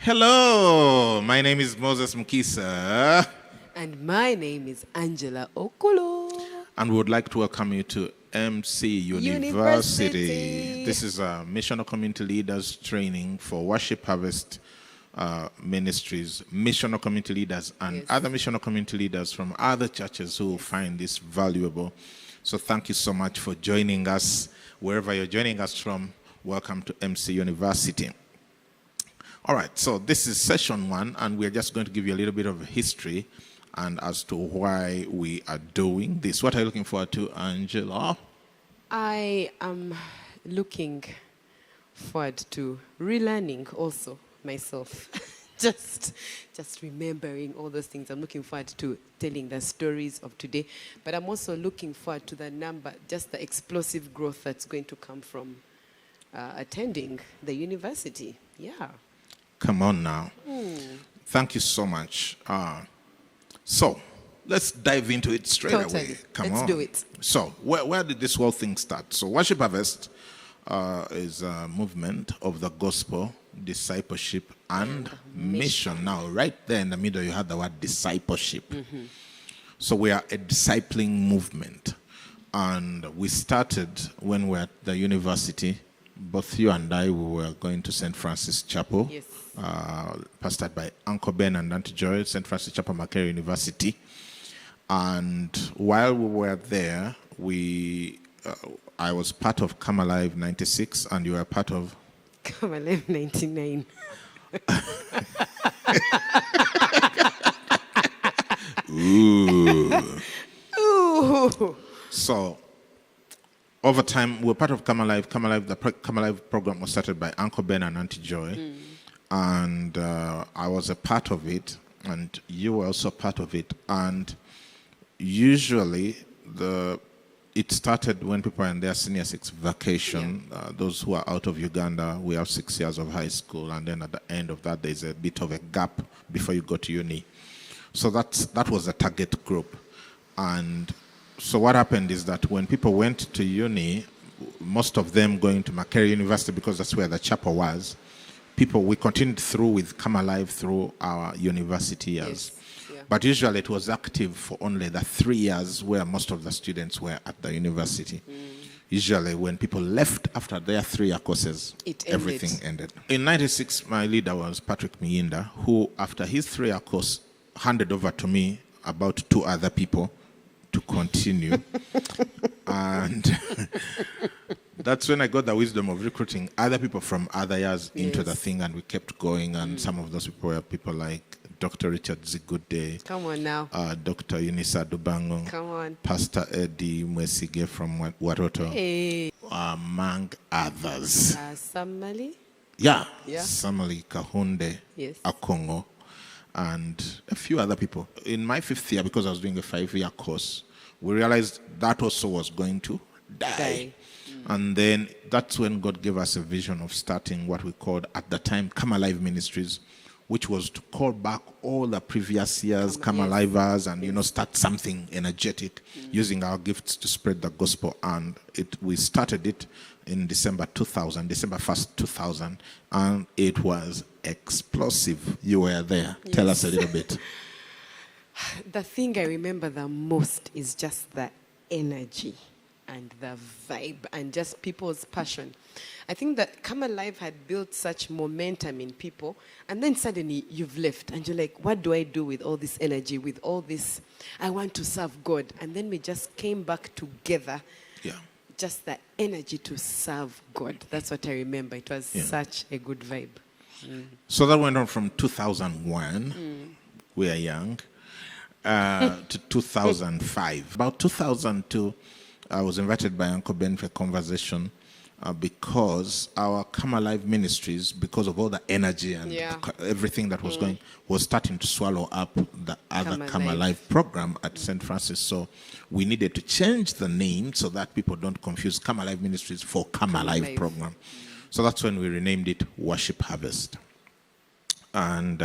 Hello, my name is Moses Mukisa. And my name is Angela Okolo. And we would like to welcome you to MC University. This is a missional community leaders training for Worship Harvest ministries, missional community leaders, and other missional community leaders from other churches who find this valuable. So thank you so much for joining us. Wherever you're joining us from, welcome to MC University. All right, so this is session 1, and we're just going to give you a little bit of history and as to why we are doing this. What are you looking forward to, Angela? I am looking forward to relearning also myself. just remembering all those things. I'm looking forward to telling the stories of today. But I'm also looking forward to the explosive growth that's going to come from attending the university. Yeah. Come on now. Thank you so much. So let's dive into it straight away. Let's do it. So where did this whole thing start? So Worship Harvest is a movement of the gospel, discipleship, and mission. Now, right there in the middle, you had the word discipleship. So we are a discipling movement. And we started when we were at the university. Both you and I, we were going to St. Francis Chapel, pastored by Uncle Ben and Auntie Joy, St. Francis Chapel, Makerere University. And while we were there, I was part of Come Alive 96, and you were part of Come Alive 99. Ooh. So, over time, we were part of Come Alive. The Come Alive program was started by Uncle Ben and Auntie Joy. And I was a part of it, and you were also part of it. And usually, it started when people are in their senior 6 vacation. Those who are out of Uganda, we have 6 years of high school, and then at the end of that, there's a bit of a gap before you go to uni. So that was the target group. And so what happened is that when people went to uni, most of them going to Makerere University because that's where the chapel was, we continued through with Come Alive through our university years. But usually it was active for only the 3 years where most of the students were at the university. Usually when people left after their 3-year courses, everything ended. In 96, my leader was Patrick Miyinda, who after his 3-year course handed over to me about 2 other people to continue. And that's when I got the wisdom of recruiting other people from other years into the thing, and we kept going. And some of those people were people like Dr. Richard Zigude. Come on now. Dr. Eunice Adubango. Come on. Pastor Eddie Mwesige from Watoto. Hey. Among others. Samali? Yeah. Samali Kahunde. Yes. Akongo. And a few other people. In my 5th year, because I was doing a 5-year course, we realized that also was going to die. And then that's when God gave us a vision of starting what we called at the time Come Alive Ministries, which was to call back all the previous years Come Alivers and start something energetic using our gifts to spread the gospel. And we started it in December 1st, 2000, and it was explosive. You were there. Tell us a little bit. The thing I remember the most is just the energy and the vibe and just people's passion. I think that Come Alive had built such momentum in people, and then suddenly you've left and you're like, what do I do with all this energy, with all this, I want to serve God. And then we just came back together. Just the energy to serve God. That's what I remember. It was such a good vibe. So that went on from 2001, we are young, to 2005. About 2002, I was invited by Uncle Ben for a conversation because our Come Alive Ministries, because of all the energy and everything that was going, was starting to swallow up the other Come Alive program at St. Francis. So we needed to change the name so that people don't confuse Come Alive Ministries for Come Alive program. So that's when we renamed it Worship Harvest. And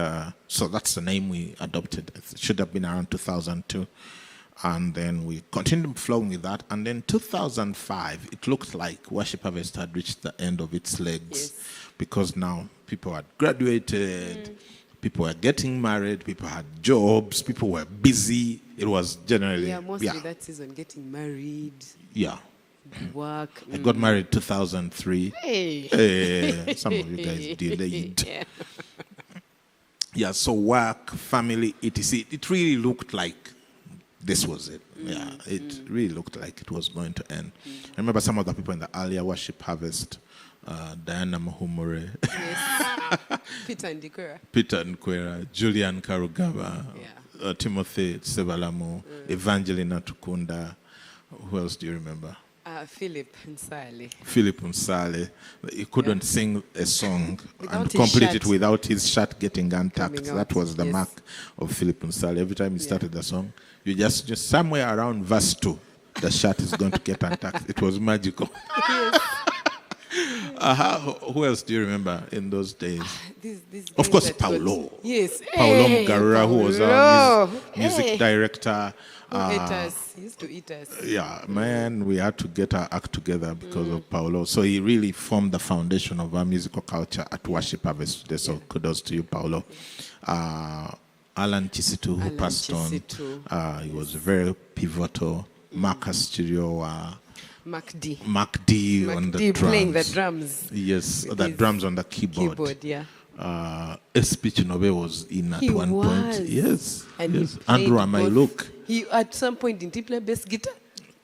so that's the name we adopted. It should have been around 2002. And then we continued flowing with that. And then 2005, it looked like Worship Harvest had reached the end of its legs because now People had graduated. People were getting married. People had jobs. People were busy. It was generally mostly that season, getting married, yeah. work. I got married 2003. Hey. Some of you guys delayed. Yeah. Yeah, so work, family, etc. It really looked like this was it. Yeah, it really looked like it was going to end. I remember some of the people in the earlier worship harvest, Diana Mahumure, Yes. Peter Nkwera, Julian Karugaba, Yeah. Timothy Sebalamo, Evangelina Tukunda. Who else do you remember? Philip Nsale. Philip Unsale. He couldn't sing a song Without and his complete shirt it without his shirt getting untucked. Coming That out, was the yes. mark of Philip Unsale. Every time he started the song, you just somewhere around verse 2, the shirt is going to get untucked. It was magical. Yes. Who else do you remember in those days? These Of guys course, that Paulo. got- Yes. Paulo Hey, Mugarura, who was our Paulo. music Hey. director. Who ate us? He used to eat us. Yeah, man, we had to get our act together because of Paulo. So he really formed the foundation of our musical culture at Worship Harvest today. So kudos to you, Paulo. Alan Chisitu, who Alan passed Chisitu. on, he was very pivotal. Marcus Studio, Mac D. Mark D on Mac the D drums. playing the drums. Yes, with the his drums on the keyboard. Yeah. SP Chinobe was in at He one was. point. Yes. And yes. he played Andrew Amailuk. both. He at some point didn't he play bass guitar?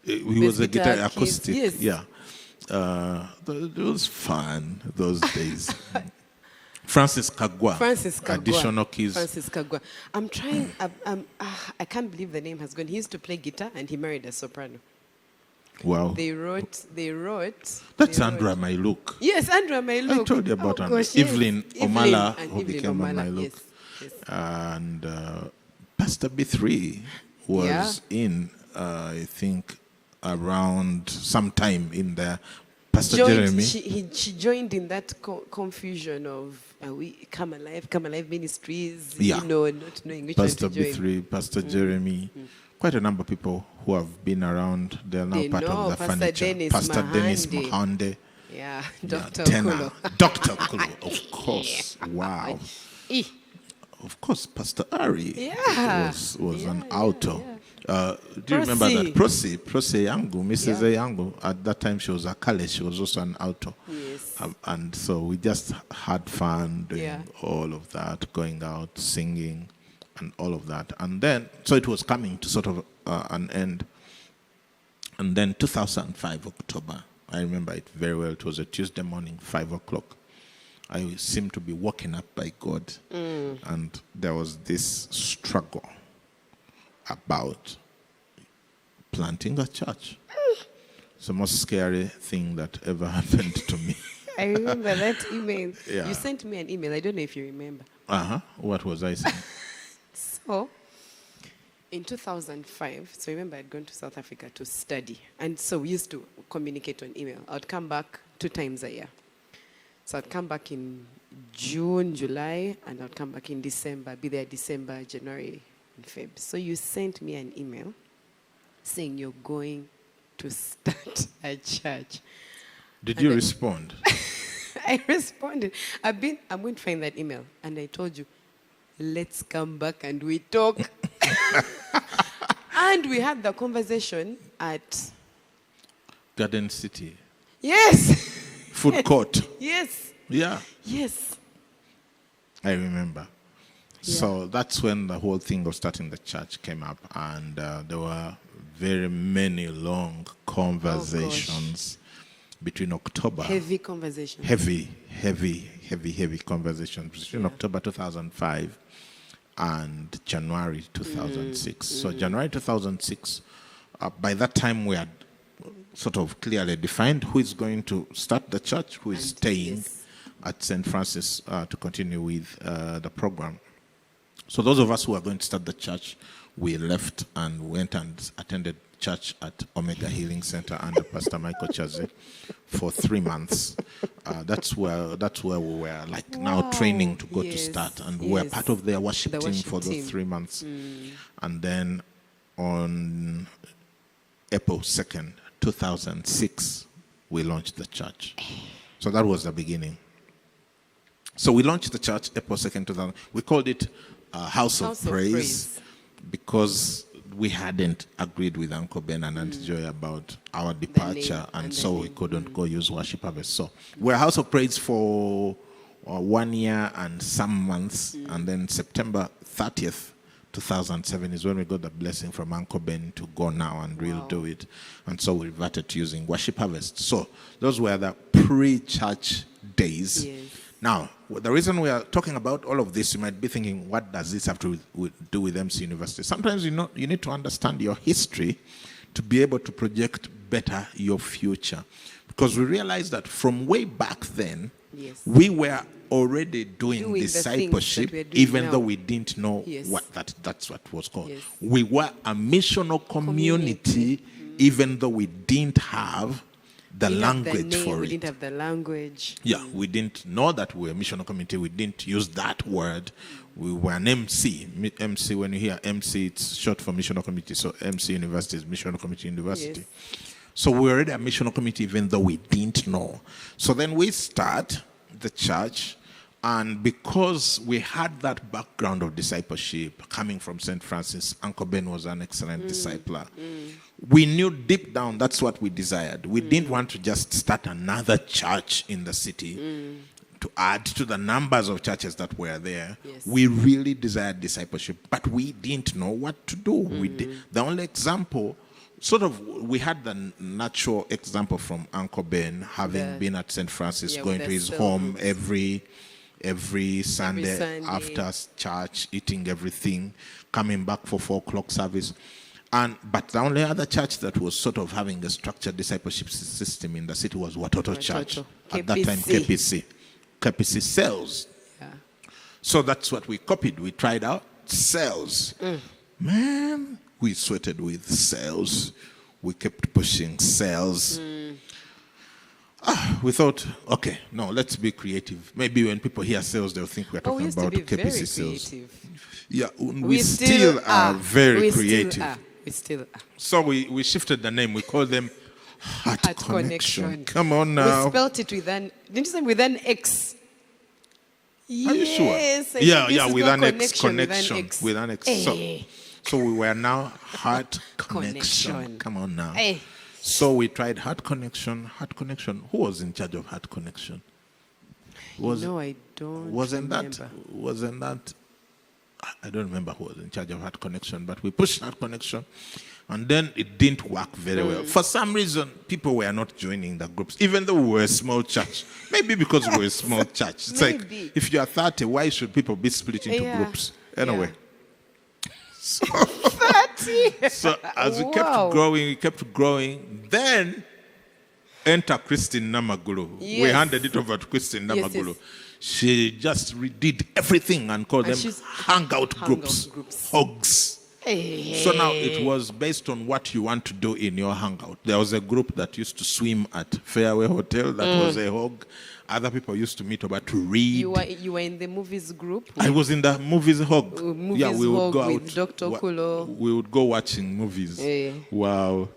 He was a guitar guitar, keys, acoustic. yes. Yeah. It was fun those days. Francis Kagwa. Additional keys. Francis Kagwa. I'm trying. I can't believe the name has gone. He used to play guitar and he married a soprano. Wow. They wrote. That's Andrew Amailuk. Yes, Andrew Amailuk. I told you about Andrew. Gosh, yes. Evelyn Omala, and who Evelyn became Omala, Amailuk. Yes. And Pastor B3 was in, I think, around sometime in there. Pastor Jeremy. She joined in that confusion of we Come Alive Ministries. Yeah. Not knowing which Pastor one to join. B3, Pastor Jeremy. Quite a number of people who have been around. They're now They part know of the Pastor furniture. Dennis Pastor Dennis Mahande. Mahande. Yeah, Yeah, Dr. tenor. Okulo. Dr. Okulo, of course. Wow. Eh. Of course, Pastor Ari Yeah. was an alto. Do you remember Prosi. that? Prosi Yangu, Mrs. Yangu, at that time she was a Kale, she was also an alto. Yes. And so we just had fun doing Yeah. all of that, going out, singing, and all of that. And then, so it was coming to sort of an end. And then 2005, October, I remember it very well. It was a Tuesday morning, 5 o'clock. I seemed to be woken up by God. And there was this struggle about planting a church. It's the most scary thing that ever happened to me. I remember that email. Yeah. You sent me an email. I don't know if you remember. What was I saying? So, in 2005, so remember I'd gone to South Africa to study. And so we used to communicate on email. I'd come back 2 times a year. So I'd come back in June, July, and I'd come back in December, be there December, January, and Feb. So you sent me an email saying you're going to start a church. Did you respond? I responded. I'm going to find that email. And I told you, let's come back and we talk. And we had the conversation at... Garden City. Yes. Food court. Yes. Yeah. Yes. I remember. So that's when the whole thing of starting the church came up. And there were very many long conversations between October. Heavy conversation. Heavy conversations between October 2005 and January 2006. So January 2006, by that time we had sort of clearly defined who is going to start the church, who is staying at St. Francis to continue with the program. So those of us who are going to start the church, we left and went and attended church at Omega Healing Center under Pastor Michael Chaze for 3 months. That's where we were now training to go to start, and we were part of their worship team for those 3 months. And then on April 2nd, 2006, we launched the church. So that was the beginning. So we launched the church April 2nd, 2000. We called it House of Praise because we hadn't agreed with Uncle Ben and Auntie Joy about our departure, and so we couldn't go use Worship Harvest. So we're House of Praise for 1 year and some months, and then September 30th, 2007 is when we got the blessing from Uncle Ben to go now and really do it. And so we reverted to using Worship Harvest. So those were the pre-church days. Yes. Now, the reason we are talking about all of this, you might be thinking, what does this have to do with MC University? Sometimes you need to understand your history to be able to project better your future. Because we realized that from way back then, we were already doing discipleship, even though we didn't know that's what was called. Yes. We were a missional community, even though we didn't have the language for it. We didn't have the language. Yeah, we didn't know that we were a missional community. We didn't use that word. We were an MC. MC, when you hear MC, it's short for missional community. So MC University is Missional Community University. Yes. So we were already a missional community, even though we didn't know. So then we start the church, and because we had that background of discipleship coming from St. Francis, Uncle Ben was an excellent discipler. We knew deep down that's what we desired. We didn't want to just start another church in the city to add to the numbers of churches that were there. Yes. We really desired discipleship, but we didn't know what to do. The only example, we had the natural example from Uncle Ben, having been at St. Francis, going to his home every Sunday after church, eating everything, coming back for 4 o'clock service. But the only other church that was sort of having a structured discipleship system in the city was Watoto Church. At that time, KPC. KPC Sales. Yeah. So that's what we copied. We tried out sales. Man, we sweated with sales. We kept pushing sales. We thought, okay, no, let's be creative. Maybe when people hear sales, they'll think we're talking about KPC sales. Yeah, we still are very creative. We still are. So we shifted the name. We called them Heart Connection. Come on now. We spelt it with an, didn't you say with an X? Are you sure? Yes. Yeah, with an X connection. With an X. Hey. So we were now Heart Connection. Come on now. Hey. So we tried Heart Connection. Heart Connection. Who was in charge of Heart Connection? I don't Wasn't remember. that I don't remember who was in charge of Heart Connection, but we pushed Heart Connection, and then it didn't work very well. For some reason, people were not joining the groups, even though we were a small church. Maybe because we were a small church. It's like, if you are 30, why should people be split into groups? Anyway. So, 30? So as we kept growing, then enter Christine Namagulu. Yes. We handed it over to Christine Namagulu. Yes. She just redid everything and called them hangout groups. Hogs. Hey. So now it was based on what you want to do in your hangout. There was a group that used to swim at Fairway Hotel. That was a hog. Other people used to meet over to read. You were in the movies group? I was in the movies hog. We would go out with Dr. Kulo. We would go watching movies. Hey. Wow.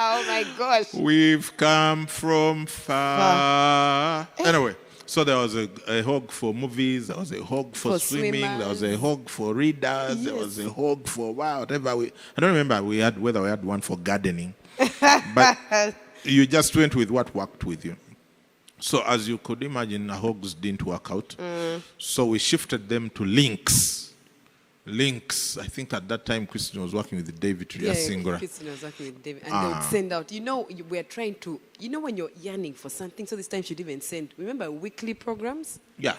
Oh my gosh. We've come from far. Anyway, so there was a hog for movies, there was a hog for swimming, there was a hog for readers, there was a hog for whatever. I don't remember whether we had one for gardening. But you just went with what worked with you. So as you could imagine, the hogs didn't work out. So we shifted them to links. Links. I think at that time, Christine was working with David Triasingora. Christine was working with David. And they would send out, we're trying to, when you're yearning for something, so this time she'd even send, remember weekly programs? Yeah.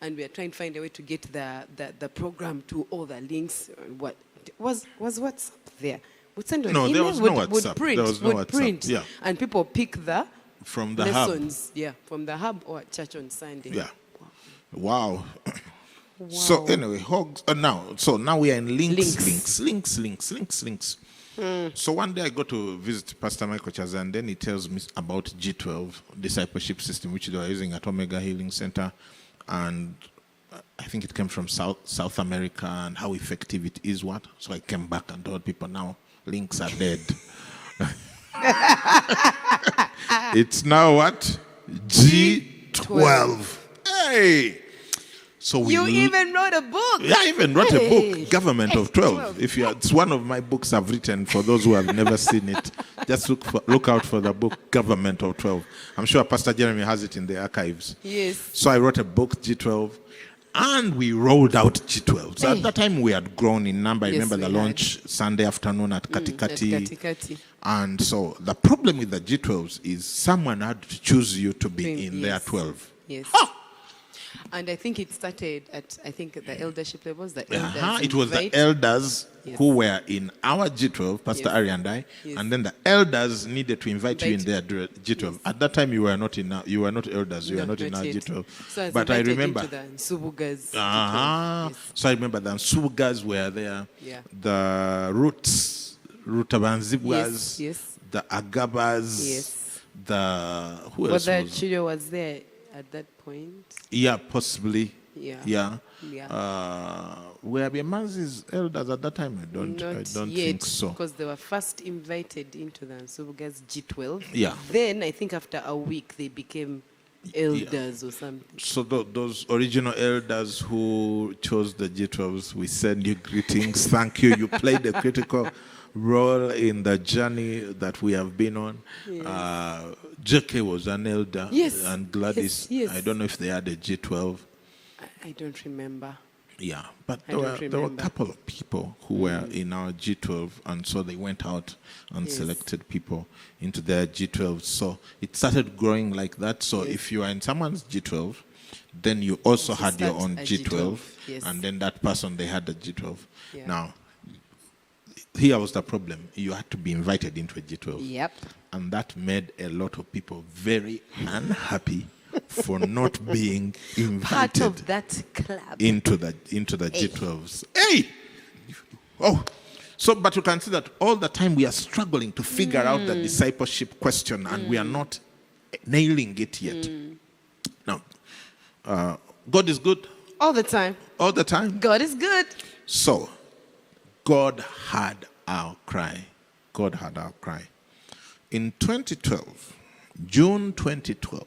And we're trying to find a way to get the program to all the links. What was WhatsApp there? Would send an email, there was no WhatsApp. Would print, there was no WhatsApp. Print, yeah. And people pick from the lessons, hub. Yeah, from the hub or at church on Sunday. Yeah. Wow. So anyway, hogs. Now we are in links. So one day I go to visit Pastor Michael Chaza, and then he tells me about G12 discipleship system, which they are using at Omega Healing Center, and I think it came from South America, and how effective it is. So I came back and told people now links are dead. It's now what? G12. Hey! So You even wrote a book. Yeah, I even wrote a Hey. book, Government of 12. 12. If you, it's one of my books I've written. For those who have never seen it, just look out for the book, Government of 12. I'm sure Pastor Jeremy has it in the archives. Yes. So I wrote a book, G12, and we rolled out G12. So Hey. at that time we had grown in number. I Yes, remember the we had. launch Sunday afternoon at Katikati. At Katikati. And so the problem with the G12s is someone had to choose you to be in their Yes. 12. Yes. Ah! And I think it started at, I think, the eldership levels. The elders It was the invite- elders Yes. who were in our G12, Pastor Yes. Ari and I, Yes. and then the elders needed to invite you in Invite- their G12. At that time, you were not in. You were not elders. You were No, not in our yet. G12. So I was But I invited remember. into the Nsubugas. Yes. So I remember the Sugas were there. Yeah. The Rutabanzibwas. Yes. The Agabas. Yes. The who else Whether was? Chido was there at that point. Yeah, possibly. Yeah. Yeah. Yeah. Were Biamanzi's elders at that time? I don't Not think yet, so. because they were first invited into the Nsubugas G12. Yeah. Then I think after a week they became elders or something. So those original elders who chose the G12s, we send you greetings. Thank you. You played a critical role in the journey that we have been on. JK was an elder. Yes. And Gladys. Yes, yes. I don't know if they had a G12. I don't remember. Yeah, but I there were don't a remember. couple of people who were in our G12, and so they went out and Yes. selected people into their G12. So it started growing like that. So Yes. if you are in someone's G12, then you also had your start own a G12, Yes. and then that person, they had a G12. Yeah. Now, here was the problem. You had to be invited into a G12. Yep. And that made a lot of people very unhappy for not being invited Part of that club. into the G12s. Hey! Oh, so but you can see that all the time we are struggling to figure out the discipleship question, and we are not nailing it yet. Now, God is good All the time. all the time. God is good. So, God heard our cry. God heard our cry. In 2012, June 2012,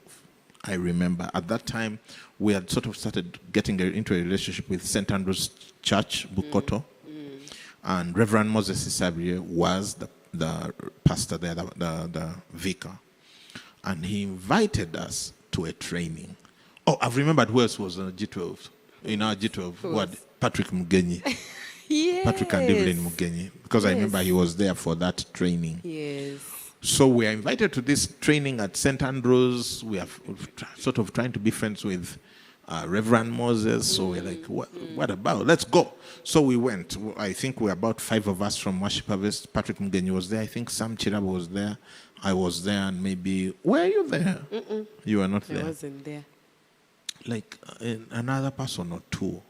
I remember at that time we had sort of started getting into a relationship with St. Andrew's Church, Bukoto. And Reverend Moses Isabriye was the pastor there, the vicar. And he invited us to a training. Oh, I've remembered who else was in G12. In our G12, Who what? was? Patrick Mugenyi. Yes. Patrick and Evelyn Mugenyi. Because I Yes. remember he was there for that training. Yes. So we are invited to this training at St. Andrews. We are sort of trying to be friends with Reverend Moses. So we're like, what about? Let's go. So we went. I think we're about 5 of us from Worship Harvest. Patrick Mugenyi was there. I think Sam Chiraba was there. I was there, and maybe, were you there? You were not I there. wasn't there. Like another person or two.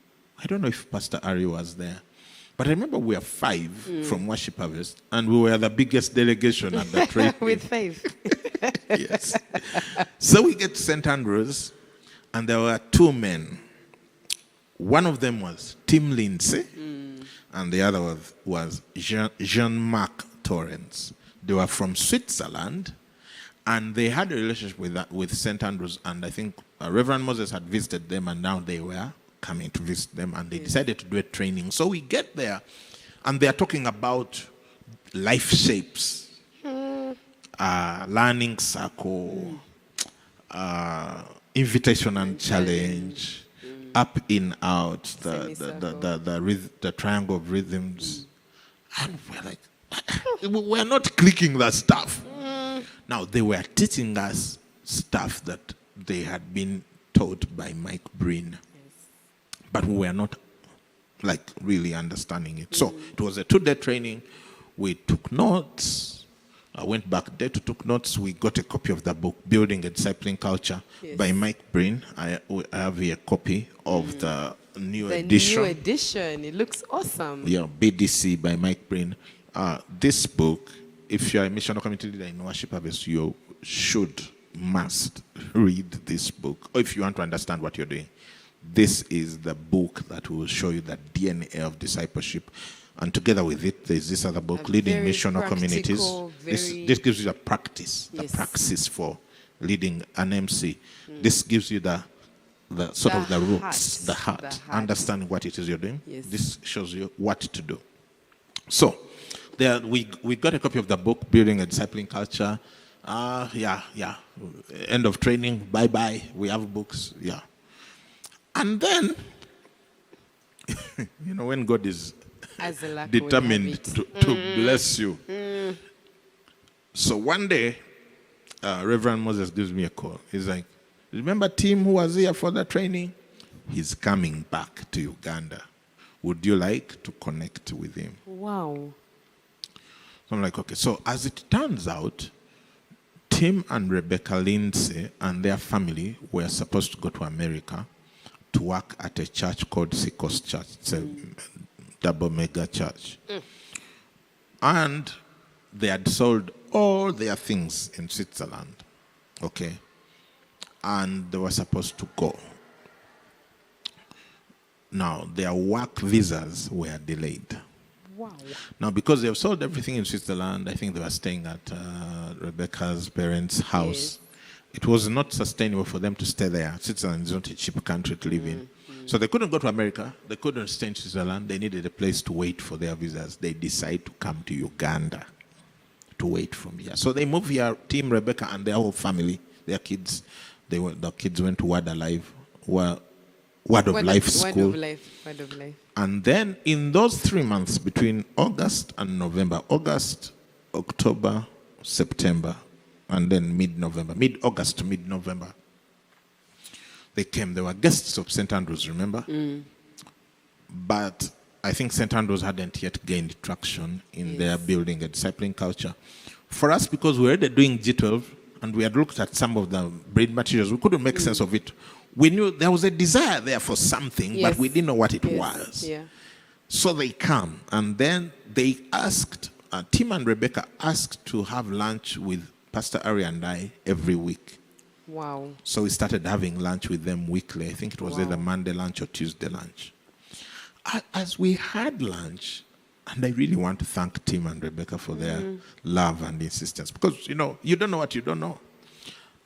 I don't know if Pastor Ari was there. But I remember we were 5 from Worship Harvest, and we were the biggest delegation at the training. With faith. Yes. So we get to St. Andrews, and there were 2 men. One of them was Tim Lindsay, and the other was Jean-Marc Torrens. They were from Switzerland, and they had a relationship with St. Andrews, and I think Reverend Moses had visited them, and now they were coming to visit them, and they decided to do a training. So we get there, and they are talking about life shapes, learning circle, invitation and challenge, up in out, the triangle of rhythms, and we're like, we're not clicking that stuff. Now they were teaching us stuff that they had been taught by Mike Breen. But we were not like really understanding it. So it was a 2-day training. We took notes. I went back there to took notes. We got a copy of the book, Building a Discipling Culture by Mike Breen. I have here a copy of the new edition. The new edition. It looks awesome. Yeah, BDC by Mike Breen. This book, if you're a missional community leader in Worship Harvest, you must read this book. Or if you want to understand what you're doing. This is the book that will show you the DNA of discipleship. And together with it, there's this other book, Leading very Missional Communities. practical, This gives you a practice, the Yes. praxis for leading an MC. This gives you the sort of the roots, the heart, understanding what it is you're doing. Yes. This shows you what to do. So, there we got a copy of the book, Building a Discipling Culture. End of training, bye-bye. We have books, yeah. And then, when God is As a luck will have determined it. to bless you. So one day, Reverend Moses gives me a call. He's like, remember Tim who was here for the training? He's coming back to Uganda. Would you like to connect with him? Wow. So I'm like, okay. So as it turns out, Tim and Rebecca Lindsay and their family were supposed to go to America to work at a church called Seacoast Church. It's a double mega church. And they had sold all their things in Switzerland. Okay. And they were supposed to go. Now, their work visas were delayed. Wow. Now, because they have sold everything in Switzerland, I think they were staying at Rebecca's parents' house. Yes. It was not sustainable for them to stay there. Switzerland is not a cheap country to live in. So they couldn't go to America. They couldn't stay in Switzerland. They needed a place to wait for their visas. They decided to come to Uganda to wait from here. So they moved here, Tim, Rebecca, and their whole family, their kids. The kids went to Word Alive, Word of Life School. Word of life. And then in those 3 months between August and November, August, October, September, and then mid-August to mid-November, they came. They were guests of St. Andrews, remember? But I think St. Andrews hadn't yet gained traction in their building a discipling culture. For us, because we were already doing G12, and we had looked at some of the brain materials, we couldn't make sense of it. We knew there was a desire there for something, but we didn't know what it was. Yeah. So they come, and then they asked, Tim and Rebecca asked to have lunch with Pastor Ari and I every week. Wow. So we started having lunch with them weekly. I think it was either Monday lunch or Tuesday lunch. As we had lunch, and I really want to thank Tim and Rebecca for their love and insistence, because, you don't know what you don't know.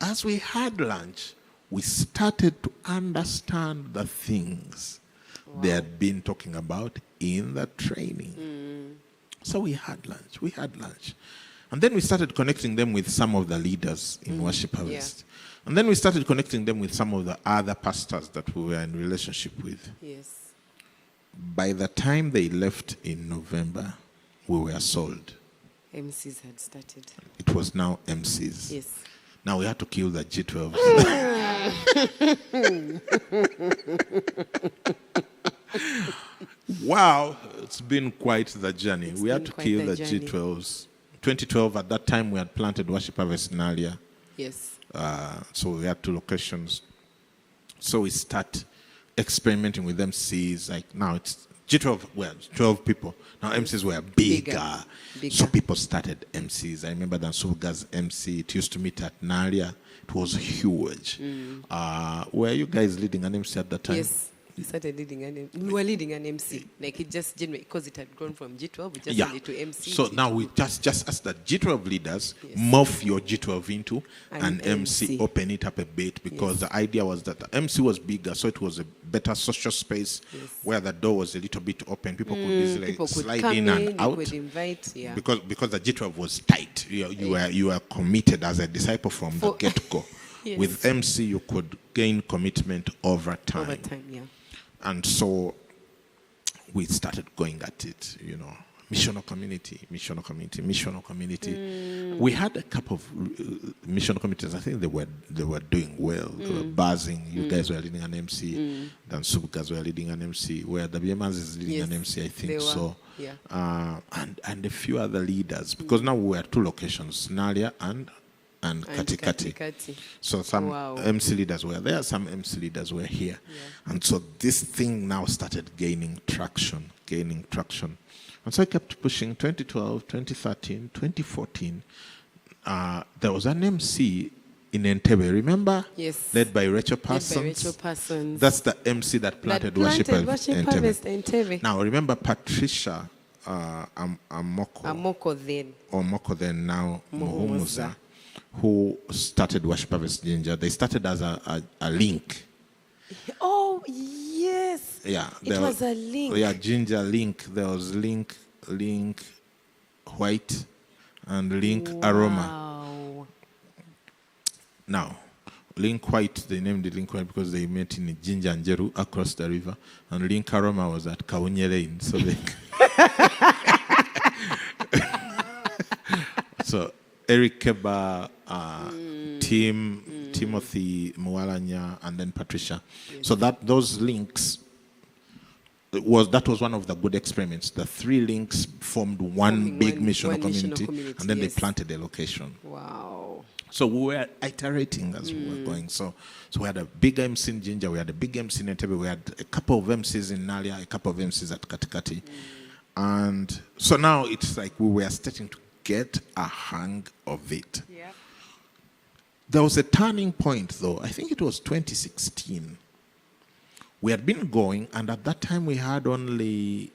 As we had lunch, we started to understand the things they had been talking about in the training. So we had lunch. And then we started connecting them with some of the leaders in Worship Harvest. And then we started connecting them with some of the other pastors that we were in relationship with. Yes. By the time they left in November, we were sold. MCs had started. It was now MCs. Yes. Now we had to kill the G12s. Wow, it's been quite the journey. We had to kill the G12s. 2012, at that time, we had planted Worship Harvest in Alia. Yes. So we had 2 locations. So we start experimenting with MCs. Like now it's G12, well, 12 people. Now MCs were bigger. So people started MCs. I remember Dan Suga's MC. It used to meet at Nalia. It was huge. Were you guys leading an MC at that time? Yes. We started leading we were leading an MC. Like it just didn't because it had grown from G12, we just needed to MC. So now we just ask the G12 leaders, morph your G12 into an MC, open it up a bit, because the idea was that the MC was bigger, so it was a better social space where the door was a little bit open. People could easily slide in and out. Could invite, because the G12 was tight. You were committed as a disciple from the get-go. With MC, you could gain commitment over time. Over time, yeah. And so we started going at it, missional community. We had a couple of missional communities. I think they were doing well. They were buzzing. You guys were leading an MC. Dan Subkas were leading an MC. Where WMAs is leading an MC, I think so. Yeah. And a few other leaders. Because now we were 2 locations, Nalia and Katikati. So some MC leaders were there, some MC leaders were here. And so this thing now started gaining traction. And so I kept pushing 2012, 2013, 2014. There was an MC in Entebbe, remember? Yes. Led by Rachel Parsons. That's the MC that planted Worship Harvest Entebbe. Now remember Patricia Amoko then. or Moko then, now Muhumuza, Muhumuza, who started Worship Harvest Ginger. They started as a link. Oh, yes. Yeah. It was a link. Yeah, Ginger Link. There was Link White, and Link Aroma. Wow. Now, Link White, they named it Link White because they met in Ginger and Jeru across the river, and Link Aroma was at Kaunye Lane. So they so Eric Keba, Timothy Mwalanya, and then Patricia. Yes. So those links that was one of the good experiments. The 3 links formed one big missional community, and then they planted a location. Wow. So we were iterating as we were going. So we had a big MC in Ginger, we had a big MC in Entebbe, we had a couple of MCs in Nalia, a couple of MCs at Katikati. And so now it's like we were starting to get a hang of it. Yeah. There was a turning point, though. I think it was 2016. We had been going, and at that time we had only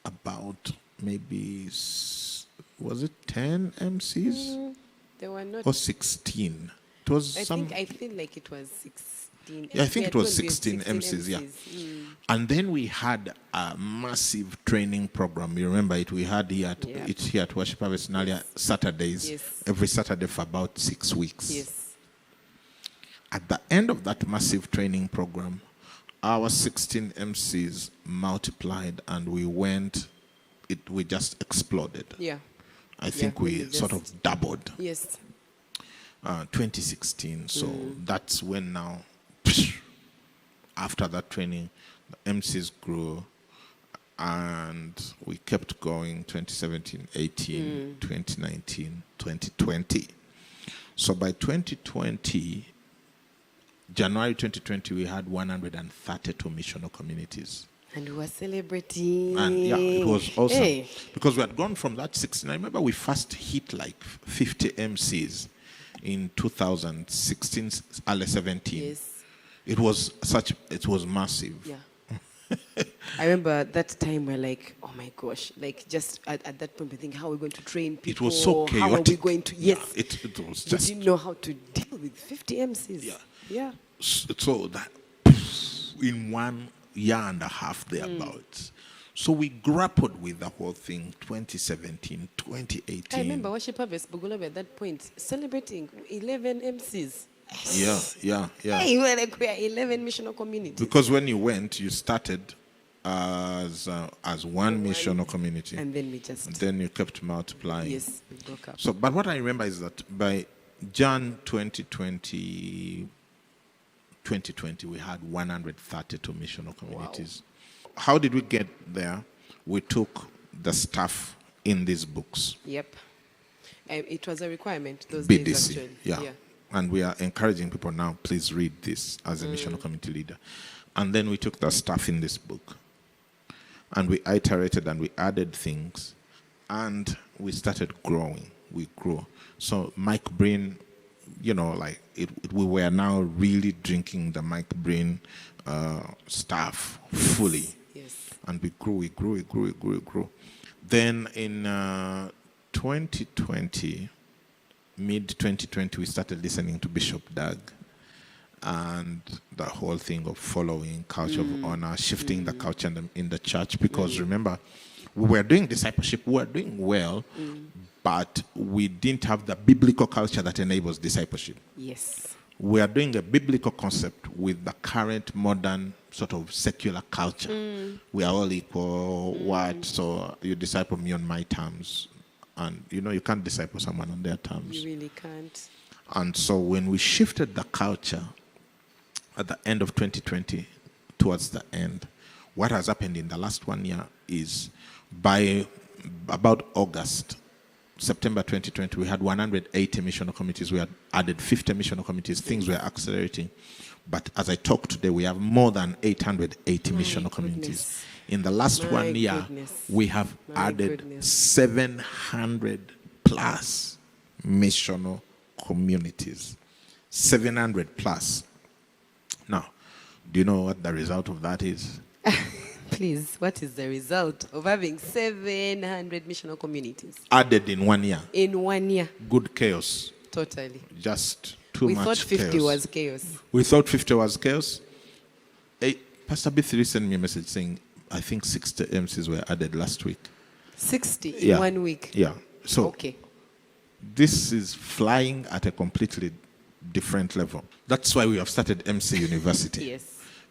about maybe, was it 10 MCs? There were not. Or 16. It was I feel like it was 16. Yeah, I think it was 16 MCs, yeah. And then we had a massive training program. You remember it? We had here at Worship Harvest Nalia Saturdays, every Saturday for about 6 weeks. Yes. At the end of that massive training program, our 16 MCs multiplied, and we just exploded. Yeah. I think we sort of doubled. Yes. 2016. So that's when now, after that training, the MCs grew, and we kept going 2017, 18, 2019, 2020. So by 2020, January 2020, we had 132 missional communities. And we were celebrating. And yeah, it was awesome. Because we had gone from that 16. I remember we first hit like 50 MCs in 2016, early 17. Yes. It was massive. Yeah. I remember that time we're like, oh my gosh, like just at that point we think, how are we going to train people? It was so chaotic. How are we going to, yes. Yeah, it was just. We didn't know how to deal with 50 MCs. Yeah. Yeah. So that in 1 year and a half thereabouts. So we grappled with the whole thing 2017, 2018. I remember Worship Harvest Bugulabe at that point celebrating 11 MCs. Yeah. Hey, we're like, we are 11 missional communities. Because when you went, you started as one missional community. And then we just. And then you kept multiplying. Yes, we broke up. So, but what I remember is that by Jan 2020, we had 132 missional communities. Wow. How did we get there? We took the stuff in these books. Yep. It was a requirement those BDC, days, actually. Yeah. And we are encouraging people now, please read this as a missional community leader. And then we took the stuff in this book, and we iterated and we added things, and we started growing. We grew. So Mike Breen, we were now really drinking the Mike Breen stuff fully. Yes. And we grew. Then in 2020, mid-2020, we started listening to Bishop Doug and the whole thing of following, culture of honor, shifting the culture in the church. Because remember, we were doing discipleship, we were doing well, but we didn't have the biblical culture that enables discipleship. Yes. We are doing a biblical concept with the current modern sort of secular culture. We are all equal. So you disciple me on my terms. And, you can't disciple someone on their terms. You really can't. And so when we shifted the culture at the end of 2020, towards the end, what has happened in the last 1 year is by about September 2020, we had 180 missional committees. We had added 50 missional committees. Things were accelerating. But as I talk today, we have more than 880 missional communities. In the last 1 year, we have added 700 plus missional communities. 700 plus. Now, do you know what the result of that is? please, what is the result of having 700 missional communities Added in 1 year. in 1 year? Good chaos. Totally. Just too We much thought 50 chaos. was chaos. We thought 50 was chaos. Hey, Pastor B3 sent me a message saying, I think 60 MCs were added last week. 60 in Yeah. 1 week. Yeah. So Okay. this is flying at a completely different level. That's why we have started MC University. Yes.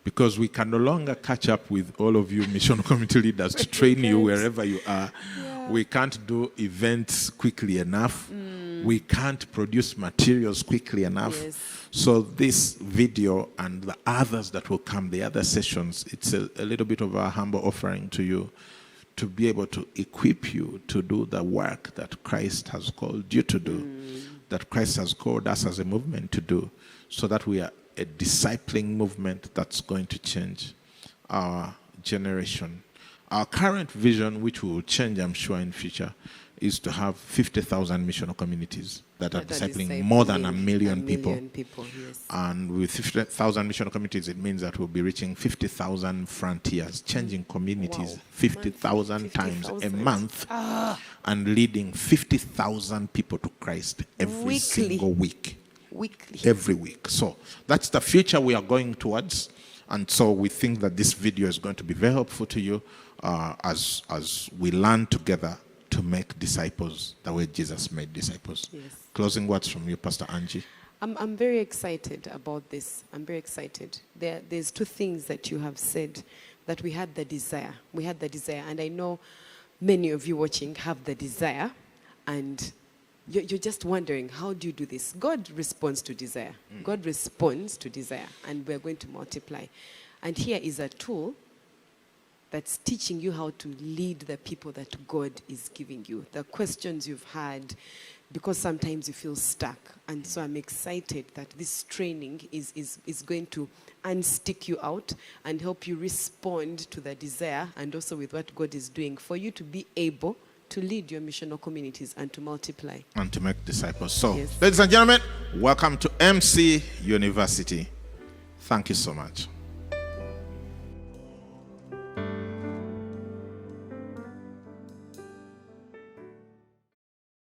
Because we can no longer catch up with all of you mission community leaders to train you wherever you are. Yeah. We can't do events quickly enough. We can't produce materials quickly enough. Yes. So this video and the others that will come, the other sessions, it's a little bit of a humble offering to you to be able to equip you to do the work that Christ has called you to do, that Christ has called us as a movement to do, so that we are a discipling movement that's going to change our generation. Our current vision, which will change, I'm sure, in future, is to have 50,000 missional communities that are discipling more than a million people. Yes. And with 50,000 missional communities, it means that we'll be reaching 50,000 frontiers, changing communities Wow. 50,000 times a 50,000. month, and leading 50,000 people to Christ every Weekly. single week. Weekly. Every week. So that's the future we are going towards. And so we think that this video is going to be very helpful to you as we learn together to make disciples the way Jesus made disciples. Yes. Closing words from you, Pastor Angie. I'm very excited about this. I'm very excited. There's two things that you have said that we had the desire. We had the desire, and I know many of you watching have the desire, and you're just wondering, how do you do this? God responds to desire. God responds to desire, and we're going to multiply. And here is a tool that's teaching you how to lead the people that God is giving you. The questions you've had, because sometimes you feel stuck. And so I'm excited that this training is going to unstick you out and help you respond to the desire and also with what God is doing for you to be able to lead your missional communities and to multiply. And to make disciples. So, Yes. ladies and gentlemen, welcome to MC University. Thank you so much.